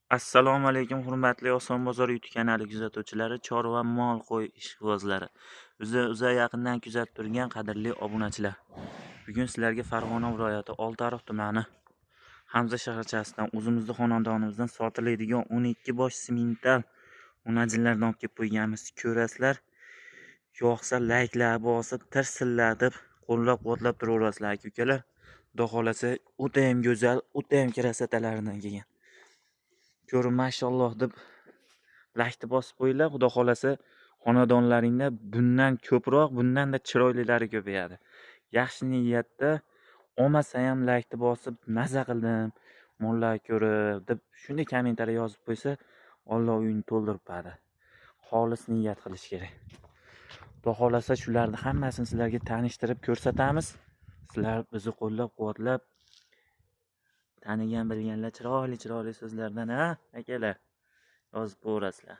Assalomu alaykum hurmatli Oson bozor YouTube kanali kuzatuvchilari, chorva mol qo'y ishqibozlari, uzoq yaqindan kuzatib turgan qadrli obunachilar. Bugun sizlarga Farg'ona viloyati Oltiariq tumani Hamza shaharchasidan o'zimizning xonadonimizdan sotiladigan 12 bosh simental unajinlardan olib kelib qo'yganmiz. Ko'rasizlar, yoqsa layklar bosib, tirsillatib, qo'llab-quvvatlab turaverasizlar aka-ukalar. Xudo xolasa o'ta ham go'zal, o'ta ham krasotlardan kelgan. Ko'rib mashalloh deb laykni bosib qo'yinglar. Xudo xolasa xonadonlaringda bundan ko'proq, bundan-da chiroylilari ko'payadi. Yaxshi niyatda olmasa ham laykni bosib maza qildim, mollar ko'rib deb shunday kommentariy yozib qo'ysa, Alloh uyini to'ldirib beradi. Xolis niyat qilish kerak. Xudo xolasa shularni hammasini sizlarga tanishtirib ko'rsatamiz. Sizlar bizni qo'llab-quvvatlab tanigan bilganlar chiroyli so'zlardan akalar yozib qo'yasizlar.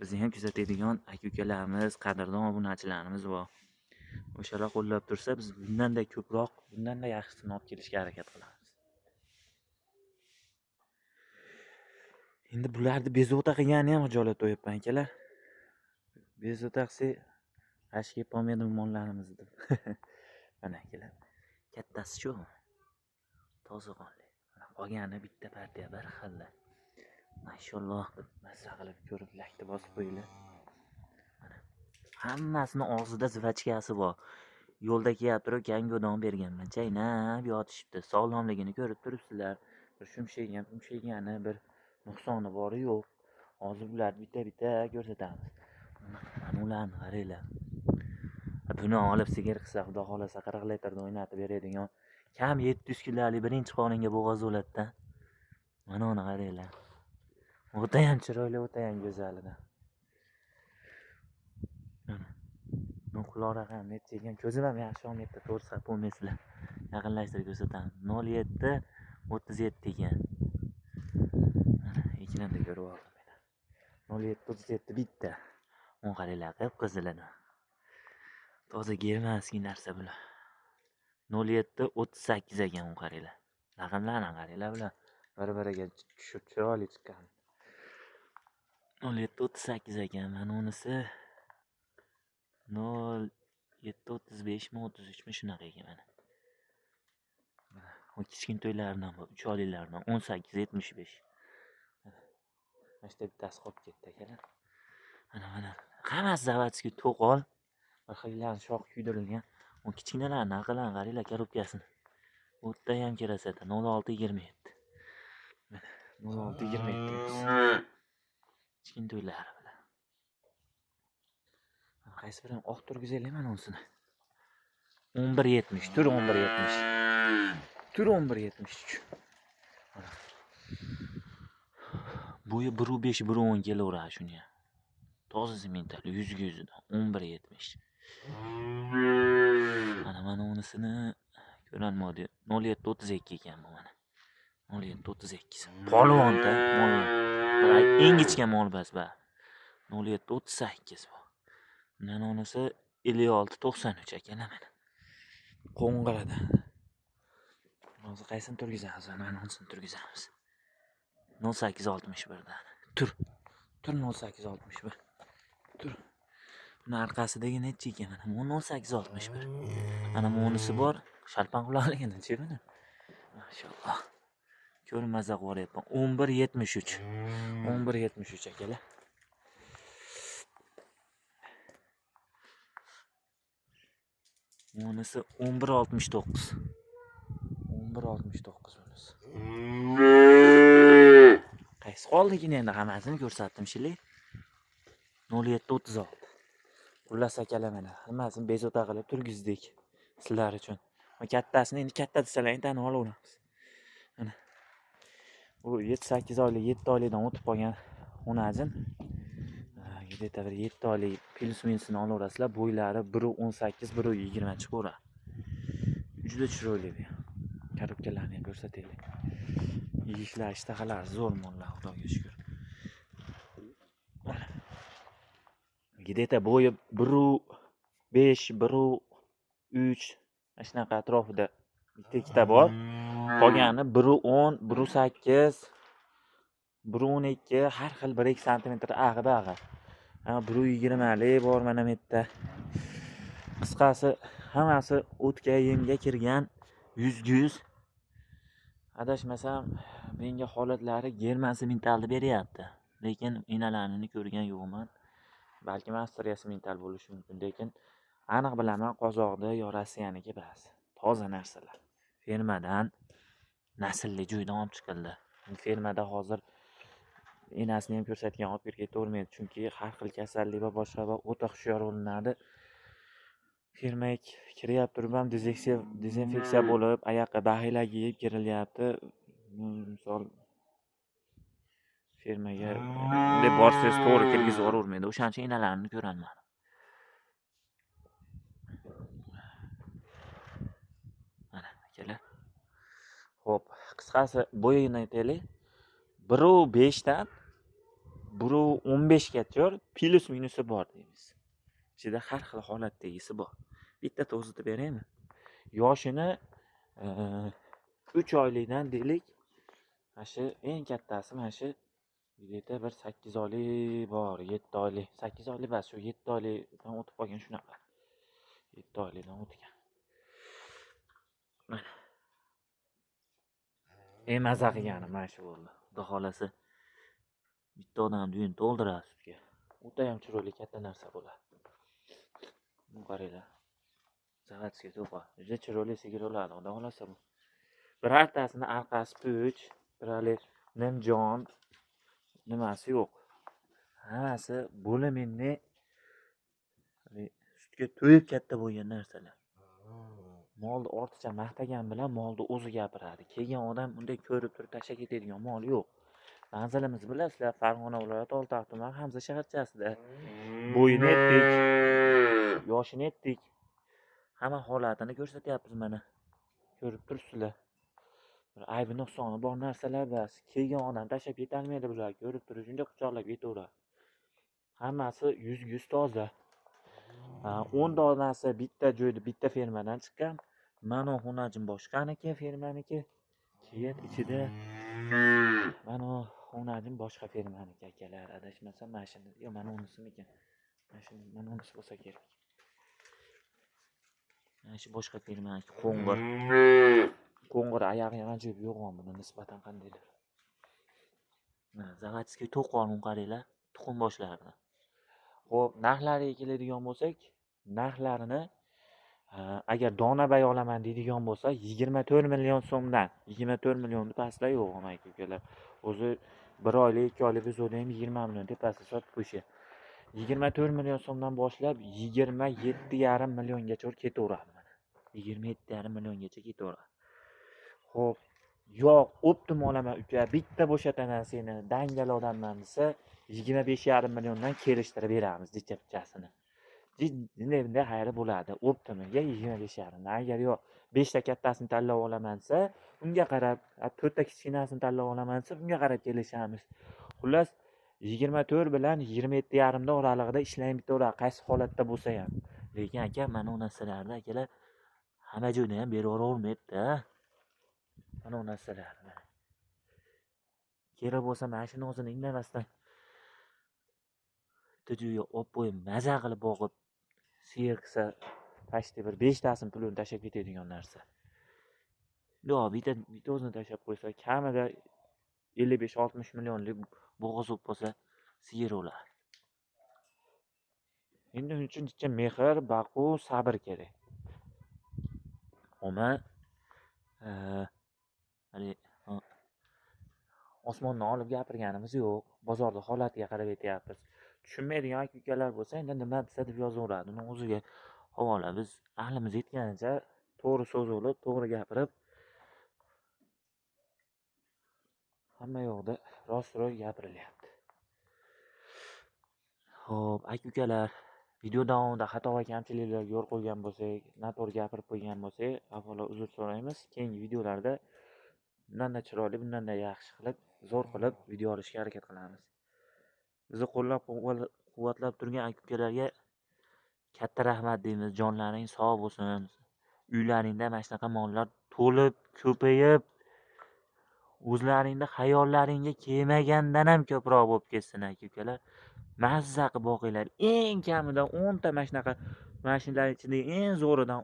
Bizni ham kuzatadigan aka-ukalarimiz, qadrdon obunachilarimiz bor. O'shalar qo'llab tursa, biz bundan-da ko'proq, bundan-da yaxshisini olib kelishga harakat qilamiz. Endi bularni bezovta qilgani ham xijolat to'yibman akalar. Bezovta qilsa, ashki pomidor mollarimiz deb. Mana akalar. Kattasi shu. Toza qonli. Qolgani bitta partiya bir xilda. Mashalloh deb mazza qilib ko'rib laykni bosib qo'yinglar. Mana hammasini og'zida zvachkasi bor. Yo'lda kelib turib gangodon berganman. Chaynab yotishibdi. Sog'lomligini ko'rib turibsizlar. Bir shumshaygani, bir nuqsoni bori yo'q. Hozir bularni bitta ko'rsatamiz. Mana ularni qaranglar. Buni olib sigir qilsa, xudo xolasa 40 litrda o'ynatib beradigan kam 700 kilolik birinchi qoninga bo'g'oz bo'ladi-da. Mana uni qaranglar. O'ta ham chiroyli, o'ta ham go'zalidan. Mana. Nuqlora ham necha ekan, ko'zim ham yaxshi olmayapti, to'g'ri bo'lmaysizlar. Yaqinlashtirib ko'rsataman. 07 37 ekan. Mana ekranda ko'rib oldim men. 07 37 bitta. O'n qaranglar, qip-qizilini. Toza germanskiy narsa bular. 07 38 ekan, o'n qaranglar. Raqamlarni qaranglar bular. Bir-biriga tushib chiroyli chiqqan. 07 38 ekan, mana unisi 07 35 mi 33 mi shunaqa ekan mana. O kichkin to'ylardan bor, 3 oyliklardan 18 75. Mana shu bittasi qolib ketdi akalar. Mana hammasi zavatskiy to'qol. Bir xillar shox kuydirilgan. O kichkinalarni aqlan qaranglar korobkasini. O'tda ham kirasada 06 27. Mana 06 27. Kichkin to'ylari bilan. Qaysi birini oq turgizaylik mana unisini. 11.70, tur 11.70. Tur 11.73. Bo'yi 1.5 1.10 kelaveradi shuni. Toza simental 100 11.70. Mana unisini ko'ranmadi. 07.32 ekan bu mana. 07.32. Polvonda mollar. Ingichka mol bas ba. 07.38 bu. Mana unisi 56.93 ekan mana. Qo'ng'irada. Hozir qaysini turgizamiz? Mana unisini turgizamiz. 08.61 dan. Tur 08.61. Tur. Buni orqasidagi necha ekan mana 18.61. Mana bunisi bor, shalpan quloqligini-chi buni. Mashalloh. Ko'rmaza qo'ryapman. 11.73. 11.73 akalar. Bunisi 11.69. 11.69 bunisi. Qaysi qoldigini endi hammasini ko'rsatdim shili. 07.36. Xullas akalar mana hammasini bezovta qilib turgizdik sizlar uchun. Kattasini endi katta desalar tan olaveramiz. Mana bu 7-8 oylik, 7 oylikdan o'tib qolgan unajin. Где-то bir 7 oylik plus minusini olaverasizlar. Bo'ylari 1.18, 1.20 chiqaveradi. Juda chiroyli bu. Korobkalarni ham ko'rsataylik. Yeyishlar, ishtahalar zo'r mollar, xudoga shukr. Где-то bo'yi 1.5, 1.3 shunaqa atrofida bitta ikkita bor. Qolgani 1.10, 1.8 1.12 har xil 1-2 santimetr ag'i. 1.20lik bor mana bu yerda. Qisqasi hammasi o'tga yemga kirgan 100. Adashmasam menga holatlari German simentalni beryapti. Lekin enalarini ko'rgan yo'qman. Balki Avstriya simental bo'lishi mumkin, lekin aniq bilaman Qozoqda yo Rossiyaniki bas. Toza narsalar. Fermadan naslli joydan olib chiqildi. Fermada hozir enasini ham ko'rsatgan olib ketavermaydi, chunki har xil kasallik va boshqa va o'ta hushyor bo'linadi. Fermaga kiryapti turib ham dezinfeksiya bo'lib, oyoqqa bahiylar kiyib kirilyapti. Misol fermaga bunday borsangiz to'g'ri kirgizib yubormaydi. O'shaning uchun enalarini ko'raman. Mana akalar. Xo'p, qisqasi bo'yini aytaylik. 1.5 dan 1.15 gacha plus minusi bor deymiz. Ichida har xil holatdagisi bor. Bitta to'zitib beraymi? Yoshini 3 oylikdan deylik. Mana shu eng kattasi mana shu videoda bir 8 oylik bor, 7 oylik. 8 oylik emas, shu 7 oylikdan o'tib qolgan shunaqa. 7 oylikdan o'tgan. Mana. Maza qilganim mana shu bo'ldi. Xudo xolasa bitta odamni uyini to'ldiradi sutga. O'ta ham chiroyli katta narsa bo'ladi. Qaranglar. Zavatskiy to'pa. Juda chiroyli sigir bo'ladi, xudo xolasa bu. Birortasini orqasi puch, birali nimjon nimasi yo'q. Hammasi bo'liminni sutga to'yib katta bo'lgan narsalar. Molni ortiqcha maqtagan bilan molni o'zi gapiradi. Kelgan odam unday ko'rib turib tashlab ketadigan mol yo'q. Manzilimizni bilasizlar, Farg'ona viloyati Oltiariq tumani Hamza shaharchasida. Bo'yini etdik, yoshini etdik. Hamma holatini ko'rsatyapmiz mana. Ko'rib turibsizlar. Bir aybi nuqsoni bor narsalar bas. Kelgan odam tashlab ketolmaydi bular. Ko'rib turib shunday quchoqlab ketaveradi. Hammasi 100 toza. 10 donasi bitta joyda, bitta fermadan chiqqan. Mana xonajim boshqaniki, fermaniki. Keyin ichida mana xonajim boshqa fermaniki akalar. Adashmasam mashina, yo mana unisimikan. Mana unisi bo'lsa kerak. Mana shu boshqa fermaniki qo'ng'ir. Qo'ng'ir oyog'i ham ajoyib yo'g'on buni nisbatan qandaydir. Mana Zavatskiy to'qon qaranglar, tuxum boshlarini. Xo'p, narxlariga keladigan bo'lsak, narxlarini agar dona bay olaman deydigan bo'lsa 24 million so'mdan, 24 millionni pastda yo'q aka-ukalar. O'zi 1 oylik, 2 oylik epizoda ham 20 million tepasida sotib qo'yishi. 24 million so'mdan boshlab 27,5 milliongacha ketaveradi mana. 27,5 milliongacha ketaveradi. Xo'p, yo'q, optim olaman uka, bitta bo'shataman seni, dangal odamman desa 25,5 milliondan kelishtirib beramiz dichapchasini. Bunday xayri bo'ladi. Optimiga 25,5. Agar yo'q 5 ta kattasini tanlab olaman desa, unga qarab, 4 ta kichkinasini tanlab olaman desa, unga qarab kelishamiz. Xullas 24 bilan 27,5 oralig'ida ishlaymiz bittaveradi, qaysi holatda bo'lsa ham. Lekin aka, mana bu narsalarni akalar hamma joyda ham berib yuboravermaydi-da. Mana bu narsalarni. Kerak bo'lsa mana shuni o'zini indamasdan joyga olib qo'yib, maza qilib boqib, sigir qilsa, tashdi bir 5 tasini pulini tashlab ketadigan narsa. Yo'q, bitta o'zini tashlab qo'ysa, kamida 55-60 millionlik bo'g'iz bo'lib qolsa, sigir o'ladi. Endi uning uchun mehr, baqu, sabr kerak. Oma osmondan olib gapirganimiz yo'q. Bozorda holatiga qarab aytyapmiz. Tushunmaydigan aka-ukalar bo'lsa, endi nima desa deb yozaveradi. Uni o'ziga havola. Biz ahlimiz yetganicha to'g'ri so'z bo'lib, to'g'ri gapirib, hamma yoqda rost-rost gapirilyapti. Xo'p, aka-ukalar, video davomida xato va kamchiliklarga yo'l qo'ygan bo'lsak, noto'g'ri gapirib qo'ygan bo'lsak, avvalo uzr so'raymiz. Keyingi videolarda bundan chiroyli, bundan yaxshi qilib, zo'r qilib video olishga harakat qilamiz. Bizni qo'llab-quvvatlab turgan aka-ukalarga katta rahmat deymiz. Jonlaring sog' bo'lsin. Uylaringda mana shunaqa mollar to'lib, ko'payib, o'zlaringni xayollaringga kelmagandan ham ko'proq bo'lib ketsin aka ukalar. Mazza qilib boqinglar. Eng kamida 10 ta mana shunaqa mashinalar ichidagi eng zo'ridan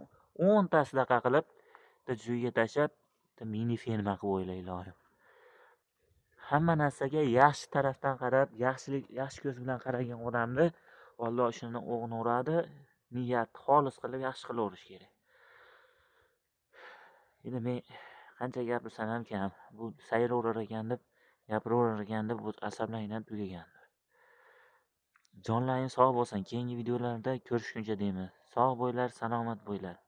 10 tasidaqa qilib joyga tashlab mini ferma qilib o'ylang ilohim. Hamma narsaga yaxshi tarafdan qarab, yaxshi ko'z bilan qaragan odamni Alloh ishini o'g'ini uradi. Niyat xolis qilib yaxshi qilaverish kerak. Endi men qancha gapirsam ham kam. Bu sayraverar ekan deb, gapiraverar ekan deb bu asablaringdan tugagandi. Jonlaring sog' bo'lsin. Keyingi videolarda ko'rishguncha deymiz. Sog' bo'linglar, salomat bo'linglar.